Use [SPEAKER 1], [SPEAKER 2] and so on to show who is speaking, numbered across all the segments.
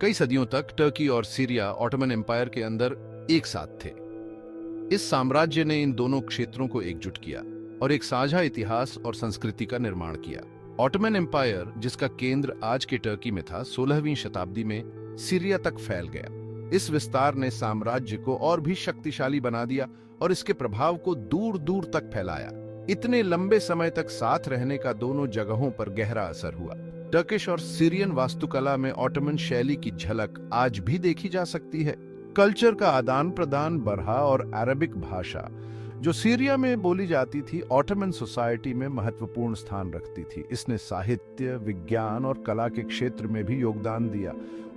[SPEAKER 1] कई सदियों तक टर्की और सीरिया ऑटोमन एम्पायर के अंदर एक साथ थे। इस साम्राज्य ने इन दोनों क्षेत्रों को एकजुट किया और एक साझा इतिहास और संस्कृति का निर्माण किया। ऑटोमन एम्पायर, जिसका केंद्र आज के टर्की में था, 16वीं शताब्दी में सीरिया तक फैल गया। इस विस्तार ने साम्राज्य को और भी शक्तिशाली बना दिया और इसके प्रभाव को दूर दूर तक फैलाया। इतने लंबे समय तक साथ रहने का दोनों जगहों पर गहरा असर हुआ। टर्किश और सीरियन वास्तुकला में ऑटोमन शैली की झलक आज भी देखी जा सकती है। कल्चर का आदान प्रदान बढ़ा और अरबिक भाषा, जो सीरिया में बोली जाती थी, ऑटोमन सोसाइटी में महत्वपूर्ण स्थान रखती थी। इसने साहित्य, विज्ञान और कला के क्षेत्र में भी योगदान दिया।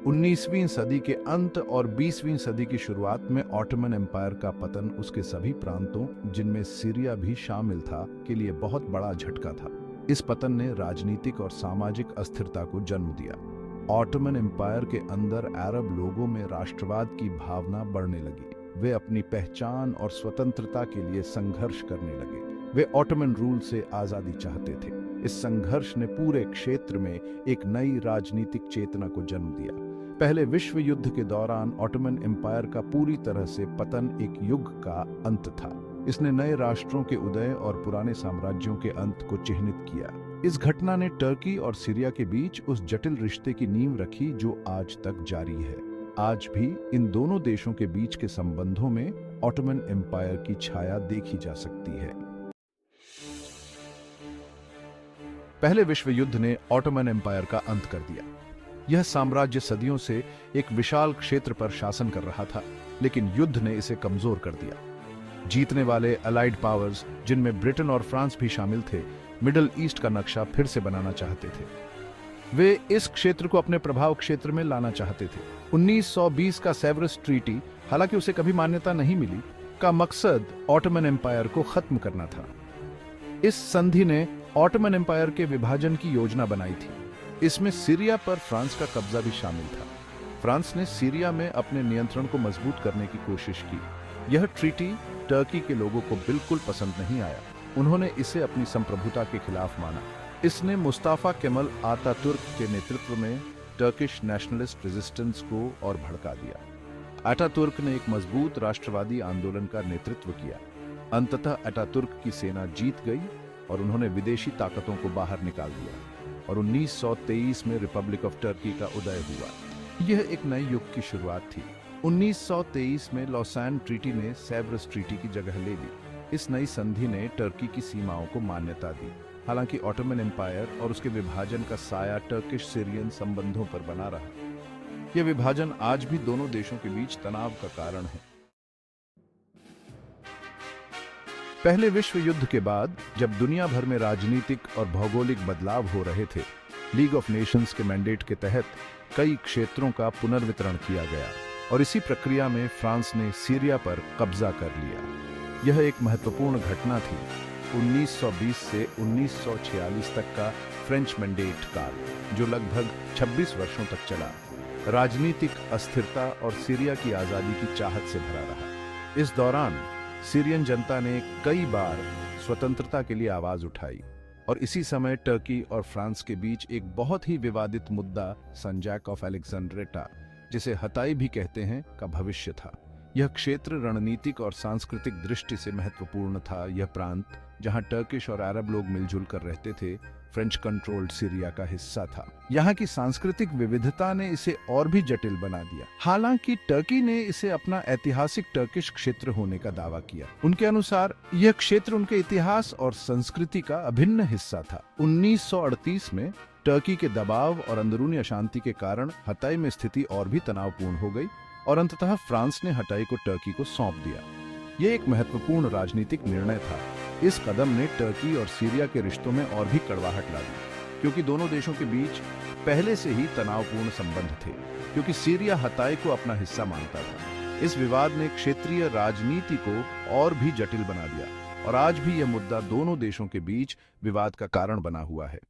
[SPEAKER 1] 19वीं सदी के अंत और 20वीं सदी की शुरुआत में ऑटोमन एम्पायर का पतन उसके सभी प्रांतों, जिनमें सीरिया भी शामिल था, के लिए बहुत बड़ा झटका था। इस पतन ने राजनीतिक और सामाजिक अस्थिरता को जन्म दिया। ऑटोमन एम्पायर के अंदर अरब लोगों में राष्ट्रवाद की भावना बढ़ने लगी। वे अपनी पहचान और स्वतंत्रता के लिए संघर्ष करने लगे। वे ऑटोमन रूल से आजादी चाहते थे। इस संघर्ष ने पूरे क्षेत्र में एक नई राजनीतिक चेतना को जन्म दिया। पहले विश्व युद्ध के दौरान ऑटोमन एम्पायर का पूरी तरह से पतन एक युग का अंत था। इसने नए राष्ट्रों के उदय और पुराने साम्राज्यों के अंत को चिह्नित किया। इस घटना ने टर्की और सीरिया के बीच उस जटिल रिश्ते की नींव रखी जो आज तक जारी है। आज भी इन दोनों देशों के बीच के संबंधों में ऑटोमन एम्पायर की छाया देखी जा सकती है। पहले विश्व युद्ध ने ऑटोमन एम्पायर का अंत कर दिया। यह साम्राज्य सदियों से एक विशाल क्षेत्र पर शासन कर रहा था, लेकिन युद्ध ने इसे कमजोर कर दिया। जीतने वाले अलाइड पावर्स, जिनमें ब्रिटेन और फ्रांस भी शामिल थे, मिडल ईस्ट का नक्शा फिर से बनाना चाहते थे। वे इस क्षेत्र को अपने प्रभाव क्षेत्र में लाना चाहते थे। 1920 का सेवरस ट्रीटी, हालांकि उसे कभी मान्यता नहीं मिली, का मकसद ऑटोमन एम्पायर को खत्म करना था। इस संधि ने ऑटोमन एम्पायर के विभाजन की योजना बनाई थी। इसमें सीरिया पर फ्रांस का कब्जा भी शामिल था। फ्रांस ने सीरिया में अपने नियंत्रण को मजबूत करने की कोशिश की। यह ट्रीटी टर्की के लोगों को बिल्कुल पसंद नहीं आया। उन्होंने इसे अपनी संप्रभुता के खिलाफ माना। इसने मुस्ताफा केमल आतातुर्क के नेतृत्व में टर्किश नेशनलिस्ट रेजिस्टेंस को और भड़का दिया। आतातुर्क ने एक मजबूत राष्ट्रवादी आंदोलन का नेतृत्व किया। अंततः आतातुर्क की सेना जीत गई और उन्होंने विदेशी ताकतों को बाहर निकाल दिया और 1923 में रिपब्लिक ऑफ टर्की का उदय हुआ। यह एक नए युग की शुरुआत थी। 1923 में लॉसान ट्रीटी ने सेवरस ट्रीटी की जगह ले ली। इस नई संधि ने टर्की की सीमाओं को मान्यता दी। हालांकि ऑटोमन एम्पायर और उसके विभाजन का साया टर्किश सीरियन संबंधों पर बना रहा। यह विभाजन आज भी दोनों देशों के बीच तनाव का कारण है। पहले विश्व युद्ध के बाद, जब दुनिया भर में राजनीतिक और भौगोलिक बदलाव हो रहे थे, लीग ऑफ नेशंस के मैंडेट के तहत कई क्षेत्रों का पुनर्वितरण किया गया और इसी प्रक्रिया में फ्रांस ने सीरिया पर कब्जा कर लिया। यह एक महत्वपूर्ण घटना थी। 1920 से 1946 तक का फ्रेंच मैंडेट काल, जो लगभग 26 वर्षों तक चला, राजनीतिक अस्थिरता और सीरिया की आजादी की चाहत से भरा रहा। इस दौरान सीरियन जनता ने कई बार स्वतंत्रता के लिए आवाज उठाई और इसी समय टर्की और फ्रांस के बीच एक बहुत ही विवादित मुद्दा सैन जैक ऑफ अलेक्जेंड्रेटा, जिसे हताई भी कहते हैं, का भविष्य था। यह क्षेत्र रणनीतिक और सांस्कृतिक दृष्टि से महत्वपूर्ण था। यह प्रांत, जहां टर्किश और अरब लोग मिलजुल कर रहते थे, फ्रेंच कंट्रोल्ड सीरिया का हिस्सा था। यहाँ की सांस्कृतिक विविधता ने इसे और भी जटिल बना दिया। हालांकि टर्की ने इसे अपना ऐतिहासिक टर्किश क्षेत्र होने का दावा किया। उनके अनुसार यह क्षेत्र उनके इतिहास और संस्कृति का अभिन्न हिस्सा था। 1938 में टर्की के दबाव और अंदरूनी अशांति के कारण हताई में स्थिति और भी तनावपूर्ण हो गई और अंततः फ्रांस ने हताई को टर्की को सौंप दिया। यह एक महत्वपूर्ण राजनीतिक निर्णय था। इस कदम ने टर्की और सीरिया के रिश्तों में और भी कड़वाहट ला दी, क्योंकि दोनों देशों के बीच पहले से ही तनावपूर्ण संबंध थे, क्योंकि सीरिया हताई को अपना हिस्सा मानता था। इस विवाद ने क्षेत्रीय राजनीति को और भी जटिल बना दिया और आज भी यह मुद्दा दोनों देशों के बीच विवाद का कारण बना हुआ है।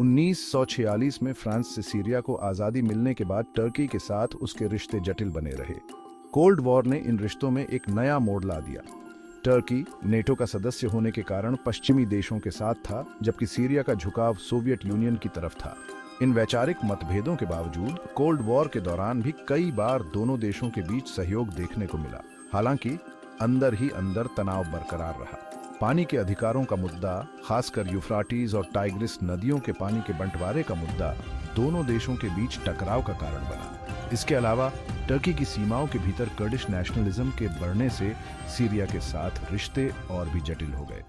[SPEAKER 1] 1946 में फ्रांस से सीरिया को आजादी मिलने के बाद टर्की के साथ उसके रिश्ते जटिल बने रहे। कोल्ड वॉर ने इन रिश्तों में एक नया मोड़ ला दिया। टर्की नेटो का सदस्य होने के कारण पश्चिमी देशों के साथ था, जबकि सीरिया का झुकाव सोवियत यूनियन की तरफ था। इन वैचारिक मतभेदों के बावजूद कोल्ड वॉर के दौरान भी कई बार दोनों देशों के बीच सहयोग देखने को मिला। हालांकि अंदर ही अंदर तनाव बरकरार रहा। पानी के अधिकारों का मुद्दा, खासकर यूफ्राटीज और टाइग्रिस नदियों के पानी के बंटवारे का मुद्दा, दोनों देशों के बीच टकराव का कारण बना। इसके अलावा टर्की की सीमाओं के भीतर कर्डिश नेशनलिज्म के बढ़ने से सीरिया के साथ रिश्ते और भी जटिल हो गए।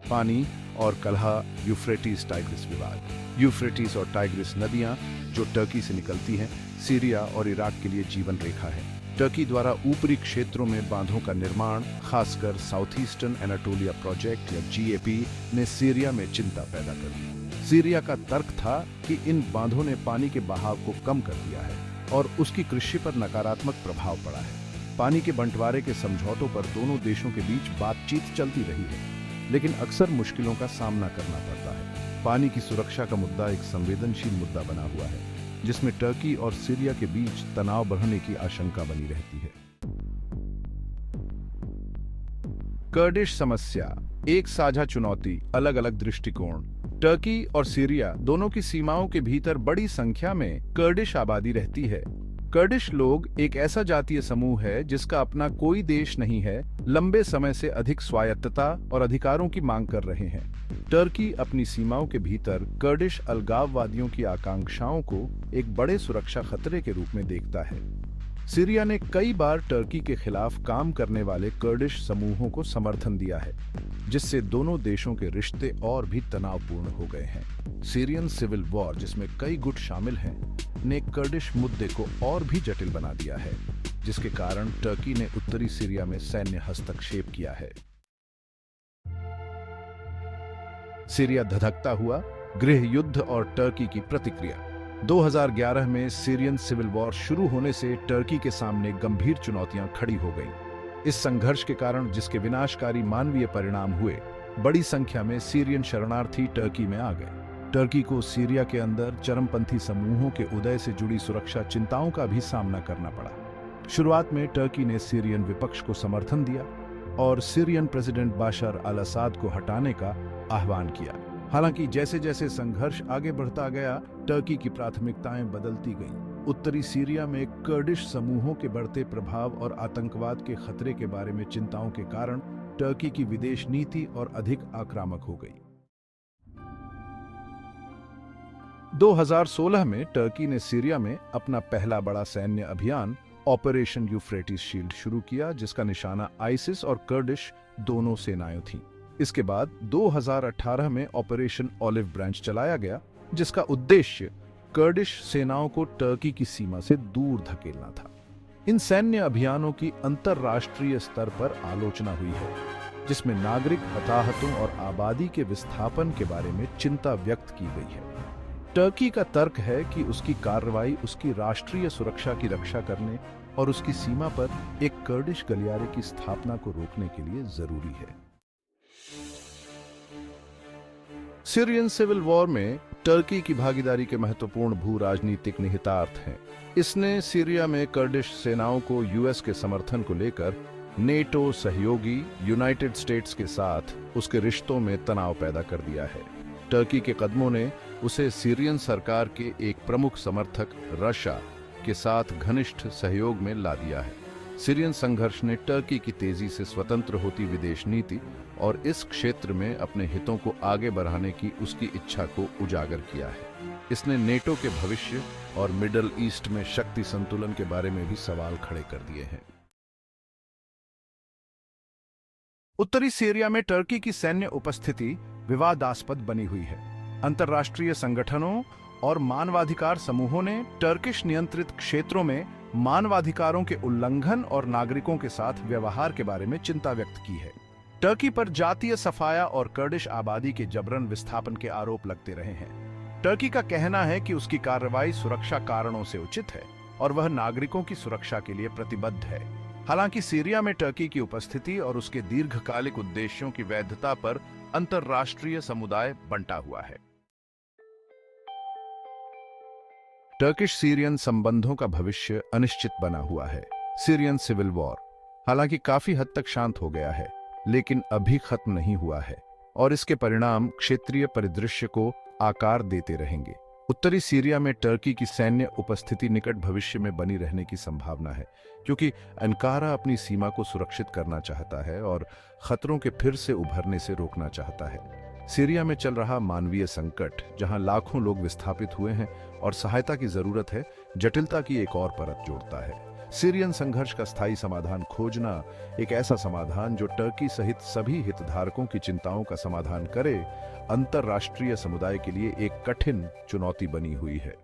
[SPEAKER 1] पानी और कलह, यूफ्रेटिस टाइग्रिस विवाद। यूफ्रेटिस और टाइग्रिस नदियां जो टर्की से निकलती हैं, सीरिया और इराक के लिए जीवन रेखा है। टर्की द्वारा ऊपरी क्षेत्रों में बांधों का निर्माण, खासकर साउथ ईस्टर्न एनाटोलिया प्रोजेक्ट या GAP, ने सीरिया में चिंता पैदा कर दी। सीरिया का तर्क था कि इन बांधों ने पानी के बहाव को कम कर दिया है और उसकी कृषि पर नकारात्मक प्रभाव पड़ा है। पानी के बंटवारे के समझौतों पर दोनों देशों के बीच बातचीत चलती रही है, लेकिन अक्सर मुश्किलों का सामना करना पड़ता है। पानी की सुरक्षा का मुद्दा एक संवेदनशील मुद्दा बना हुआ है, जिसमें टर्की और सीरिया के बीच तनाव बढ़ने की आशंका बनी रहती है। कर्डिश समस्या, एक साझा चुनौती, अलग अलग दृष्टिकोण। टर्की और सीरिया दोनों की सीमाओं के भीतर बड़ी संख्या में कर्डिश आबादी रहती है। कर्डिश लोग एक ऐसा जातीय समूह है जिसका अपना कोई देश नहीं है, लंबे समय से अधिक स्वायत्तता और अधिकारों की मांग कर रहे हैं। टर्की अपनी सीमाओं के भीतर कर्डिश अलगाववादियों की आकांक्षाओं को एक बड़े सुरक्षा खतरे के रूप में देखता है। सीरिया ने कई बार टर्की के खिलाफ काम करने वाले कर्डिश समूहों को समर्थन दिया है, जिससे दोनों देशों के रिश्ते और भी तनावपूर्ण हो गए हैं। सीरियन सिविल वॉर, जिसमें कई गुट शामिल हैं, ने कर्डिश मुद्दे को और भी जटिल बना दिया है, जिसके कारण टर्की ने उत्तरी सीरिया में सैन्य हस्तक्षेप किया है। सीरिया धधकता हुआ, गृह युद्ध और टर्की की प्रतिक्रिया। 2011 में सीरियन सिविल वॉर शुरू होने से टर्की के सामने गंभीर चुनौतियां खड़ी हो गईं। इस संघर्ष के कारण, जिसके विनाशकारी मानवीय परिणाम हुए, बड़ी संख्या में सीरियन शरणार्थी टर्की में आ गए। टर्की को सीरिया के अंदर चरमपंथी समूहों के उदय से जुड़ी सुरक्षा चिंताओं का भी सामना करना पड़ा। शुरुआत में टर्की ने सीरियन विपक्ष को समर्थन दिया और सीरियन प्रेसिडेंट बाशर अल असाद को हटाने का आह्वान किया। हालांकि जैसे जैसे संघर्ष आगे बढ़ता गया, टर्की की प्राथमिकताएं बदलती गईं। उत्तरी सीरिया में कर्डिश समूहों के बढ़ते प्रभाव और आतंकवाद के खतरे के बारे में चिंताओं के कारण टर्की की विदेश नीति और अधिक आक्रामक हो गई। 2016 में टर्की ने सीरिया में अपना पहला बड़ा सैन्य अभियान ऑपरेशन यूफ्रेटिस शील्ड शुरू किया, जिसका निशाना आइसिस और कर्डिश दोनों सेनाएं थीं। इसके बाद 2018 में ऑपरेशन ऑलिव ब्रांच चलाया गया, जिसका उद्देश्य कर्डिश सेनाओं को टर्की की सीमा से दूर धकेलना था। इन सैन्य अभियानों की अंतर्राष्ट्रीय स्तर पर आलोचना हुई है, जिसमें नागरिक हताहतों और आबादी के विस्थापन के बारे में चिंता व्यक्त की गई है। टर्की का तर्क है कि उसकी कार्रवाई उसकी राष्ट्रीय सुरक्षा की रक्षा करने और उसकी सीमा पर एक कर्डिश गलियारे की स्थापना को रोकने के लिए जरूरी है। सीरियन सिविल वॉर में टर्की की भागीदारी के महत्वपूर्ण भू राजनीतिक निहितार्थ हैं। इसने सीरिया में कर्डिश सेनाओं को यूएस के समर्थन को लेकर नेटो सहयोगी यूनाइटेड स्टेट्स के साथ उसके रिश्तों में तनाव पैदा कर दिया है। टर्की के कदमों ने उसे सीरियन सरकार के एक प्रमुख समर्थक रशिया के साथ घनिष्ठ सहयोग में ला दिया है। सीरियन संघर्ष ने टर्की की तेजी से स्वतंत्र होती विदेश नीति और इस क्षेत्र में अपने हितों को आगे बढ़ाने की उसकी इच्छा को उजागर किया है। इसने नेटो के भविष्य और मिडल ईस्ट में शक्ति संतुलन के बारे में भी सवाल खड़े कर दिए हैं। उत्तरी सीरिया में टर्की की सैन्य उपस्थिति विवादास्पद बनी हुई है। अंतर्राष्ट्रीय संगठनों और मानवाधिकार समूहों ने टर्किश नियंत्रित क्षेत्रों में मानवाधिकारों के उल्लंघन और नागरिकों के साथ व्यवहार के बारे में चिंता व्यक्त की है। टर्की पर जातीय सफाया और कर्डिश आबादी के जबरन विस्थापन के आरोप लगते रहे हैं। टर्की का कहना है कि उसकी कार्रवाई सुरक्षा कारणों से उचित है और वह नागरिकों की सुरक्षा के लिए प्रतिबद्ध है। हालांकि सीरिया में टर्की की उपस्थिति और उसके दीर्घकालिक उद्देश्यों की वैधता पर अंतर्राष्ट्रीय समुदाय बंटा हुआ है। टर्किश सीरियन संबंधों का भविष्य अनिश्चित बना हुआ है। सीरियन सिविल वॉर हालांकि काफी हद तक शांत हो गया है, लेकिन अभी खत्म नहीं हुआ है। और इसके परिणाम क्षेत्रीय परिदृश्य को आकार देते रहेंगे। उत्तरी सीरिया में टर्की की सैन्य उपस्थिति निकट भविष्य में बनी रहने की संभावना है, क्योंकि अंकारा अपनी सीमा को सुरक्षित करना चाहता है और खतरों के फिर से उभरने से रोकना चाहता है। सीरिया में चल रहा मानवीय संकट, जहां लाखों लोग विस्थापित हुए हैं और सहायता की जरूरत है, जटिलता की एक और परत जोड़ता है। सीरियन संघर्ष का स्थायी समाधान खोजना, एक ऐसा समाधान जो टर्की सहित सभी हितधारकों की चिंताओं का समाधान करे, अंतर्राष्ट्रीय समुदाय के लिए एक कठिन चुनौती बनी हुई है।